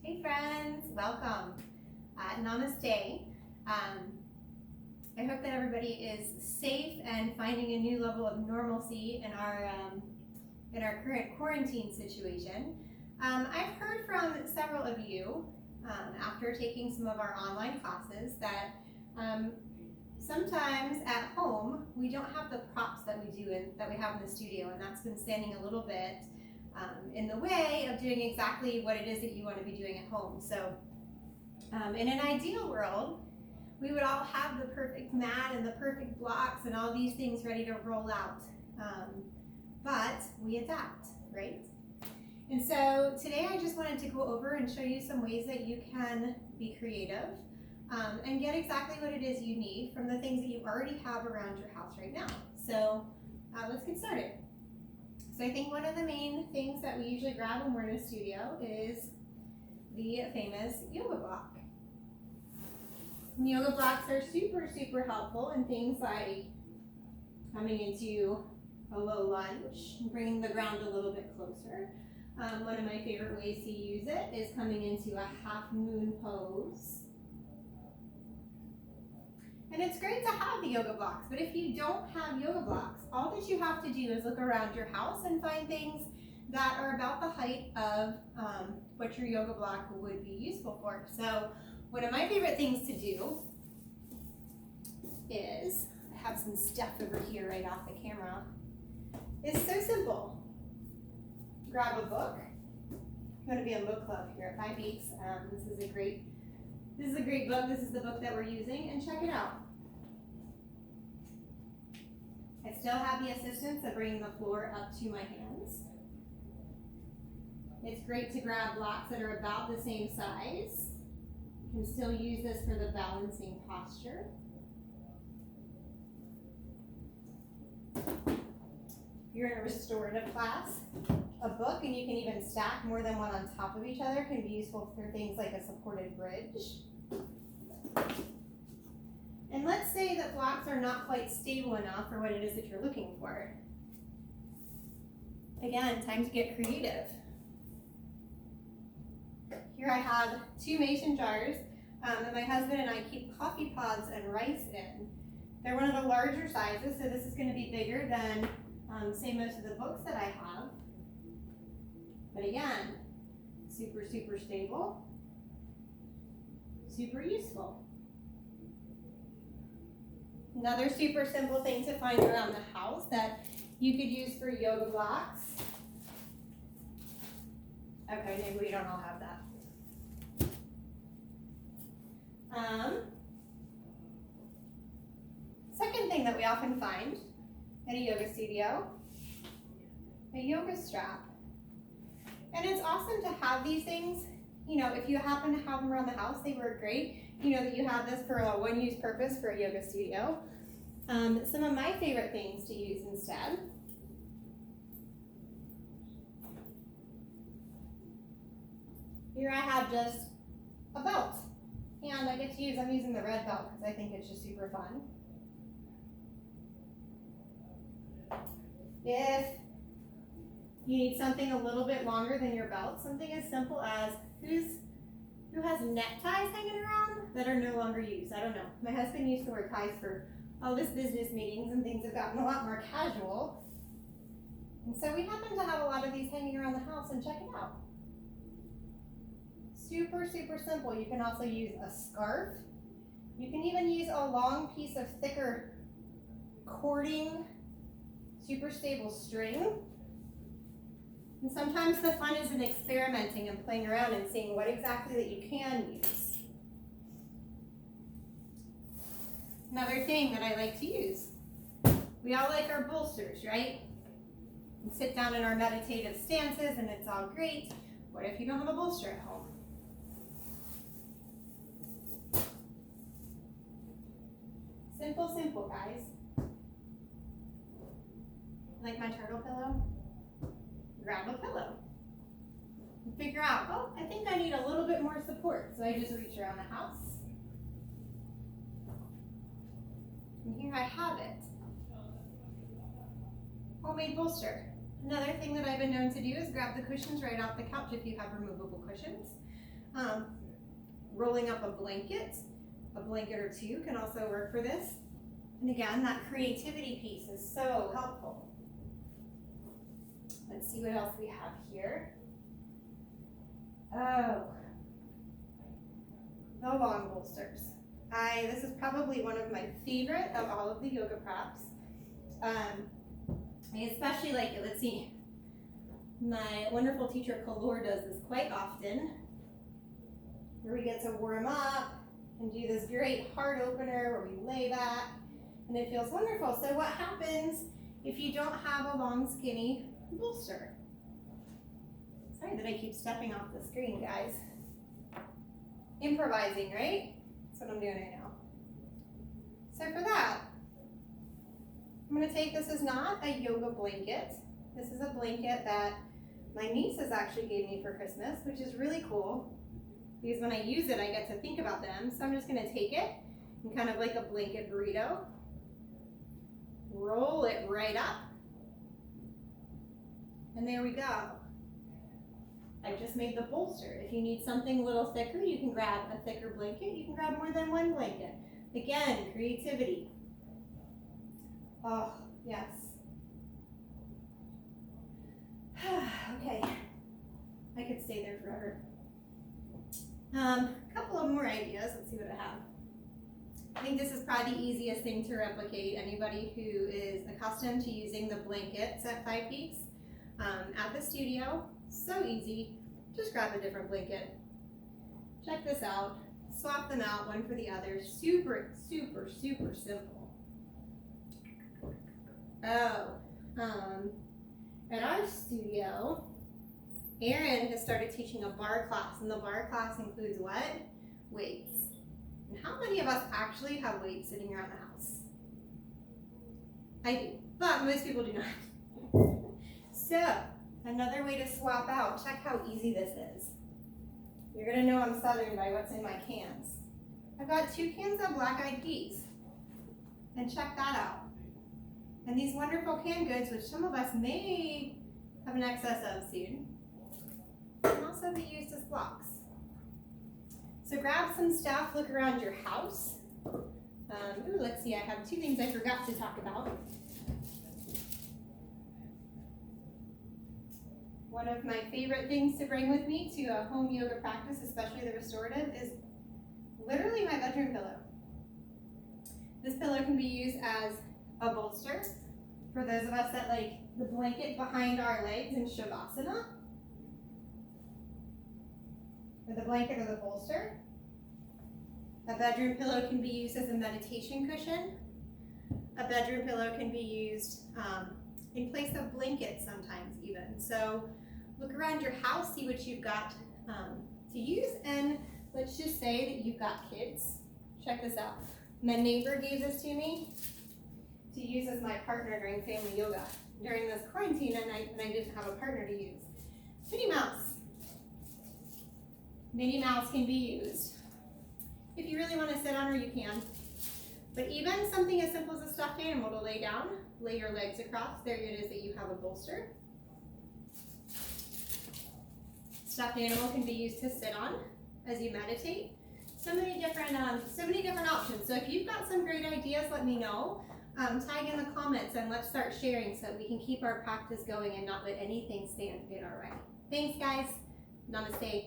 Hey friends, welcome. Namaste. I hope that everybody is safe and finding a new level of normalcy in our current quarantine situation. I've heard from several of you after taking some of our online classes that sometimes at home we don't have the props that we have in the studio, and that's been standing a little bit in the way of doing exactly what it is that you want to be doing at home. So in an ideal world, we would all have the perfect mat and the perfect blocks and all these things ready to roll out. But we adapt, right? And so today I just wanted to go over and show you some ways that you can be creative and get exactly what it is you need from the things that you already have around your house right now. So let's get started. So I think one of the main things that we usually grab when we're in a studio is the famous yoga block. And yoga blocks are super helpful in things like coming into a low lunge and bringing the ground a little bit closer. One of my favorite ways to use it is coming into a half moon pose. And it's great to have the yoga blocks, but if you don't have yoga blocks, all that you have to do is look around your house and find things that are about the height of what your yoga block would be useful for. So one of my favorite things to do is, I have some stuff over here right off the camera, is so simple. Grab a book. I'm going to be a book club here at 5 Beaks. This is a great book. This is the book that we're using, and check it out. I still have the assistance of bringing the floor up to my hands. It's great to grab blocks that are about the same size. You can still use this for the balancing posture. If you're in a restorative class, a book, and you can even stack more than one on top of each other, can be useful for things like a supported bridge. And let's say that blocks are not quite stable enough for what it is that you're looking for. Again, time to get creative. Here I have 2 mason jars that my husband and I keep coffee pods and rice in. They're one of the larger sizes, so this is going to be bigger than, say, most of the books that I have. But again, super stable, super useful. Another super simple thing to find around the house that you could use for yoga blocks. Okay, maybe we don't all have that. Second thing that we often find at a yoga studio, a yoga strap. And it's awesome to have these things. You know, if you happen to have them around the house, they work great. You know that you have this for a one-use purpose for a yoga studio. Some of my favorite things to use instead. Here I have just a belt. And I'm using the red belt because I think it's just super fun. If you need something a little bit longer than your belt, something as simple as, who has neckties hanging around that are no longer used? I don't know. My husband used to wear ties for all his business meetings, and things have gotten a lot more casual. And so we happen to have a lot of these hanging around the house, and check it out. Super simple. You can also use a scarf. You can even use a long piece of thicker cording, super stable string. And sometimes the fun is in experimenting and playing around and seeing what exactly that you can use. Another thing that I like to use, we all like our bolsters, right? We sit down in our meditative stances and it's all great. What if you don't have a bolster at home? Simple, guys. Like my turtle pillow? Grab a pillow. And figure out, oh, I think I need a little bit more support. So I just reach around the house. And here I have it. Homemade bolster. Another thing that I've been known to do is grab the cushions right off the couch if you have removable cushions. Rolling up a blanket or two can also work for this. And again, that creativity piece is so helpful. Let's see what else we have here. Oh, the long bolsters. This is probably one of my favorite of all of the yoga props. I especially like it. Let's see. My wonderful teacher Kalor does this quite often, where we get to warm up and do this great heart opener where we lay back, and it feels wonderful. So what happens if you don't have a long, skinny bolster? Sorry that I keep stepping off the screen, guys. Improvising, right? That's what I'm doing right now. So for that, I'm going to take, this is not a yoga blanket. This is a blanket that my nieces actually gave me for Christmas, which is really cool because when I use it, I get to think about them. So I'm just going to take it and kind of like a blanket burrito, roll it right up, and there we go. I've just made the bolster. If you need something a little thicker, you can grab a thicker blanket. You can grab more than one blanket. Again, creativity. Oh, yes. Okay, I could stay there forever. A couple of more ideas. Let's see what I have. I think this is probably the easiest thing to replicate. Anybody who is accustomed to using the blankets at 5 Peaks at the studio, so easy. Just grab a different blanket. Check this out. Swap them out, one for the other. Super, super, super simple. Oh, at our studio, Erin has started teaching a bar class, and the bar class includes what? Weights. And how many of us actually have weights sitting around the house? I do, but most people do not. So, another way to swap out, check how easy this is. You're gonna know I'm Southern by what's in my cans. I've got 2 cans of black-eyed peas, and check that out. And these wonderful canned goods, which some of us may have an excess of soon, can also be used as blocks. So grab some stuff, look around your house. Let's see, I have 2 things I forgot to talk about. One of my favorite things to bring with me to a home yoga practice, especially the restorative, is literally my bedroom pillow. This pillow can be used as a bolster for those of us that like the blanket behind our legs in Shavasana, or the blanket or the bolster. A bedroom pillow can be used as a meditation cushion. A bedroom pillow can be used in place of blankets sometimes even. So look around your house, see what you've got to use, and let's just say that you've got kids. Check this out. My neighbor gave this to me to use as my partner during family yoga during this quarantine, and I didn't have a partner to use. Minnie Mouse. Minnie Mouse can be used. If you really want to sit on her, you can. But even something as simple as a stuffed animal to lay down, lay your legs across, there it is that you have a bolster. Stuffed animal can be used to sit on as you meditate. So many different options. So if you've got some great ideas, let me know. Tag in the comments and let's start sharing so that we can keep our practice going and not let anything stand in our way. Thanks, guys. Namaste.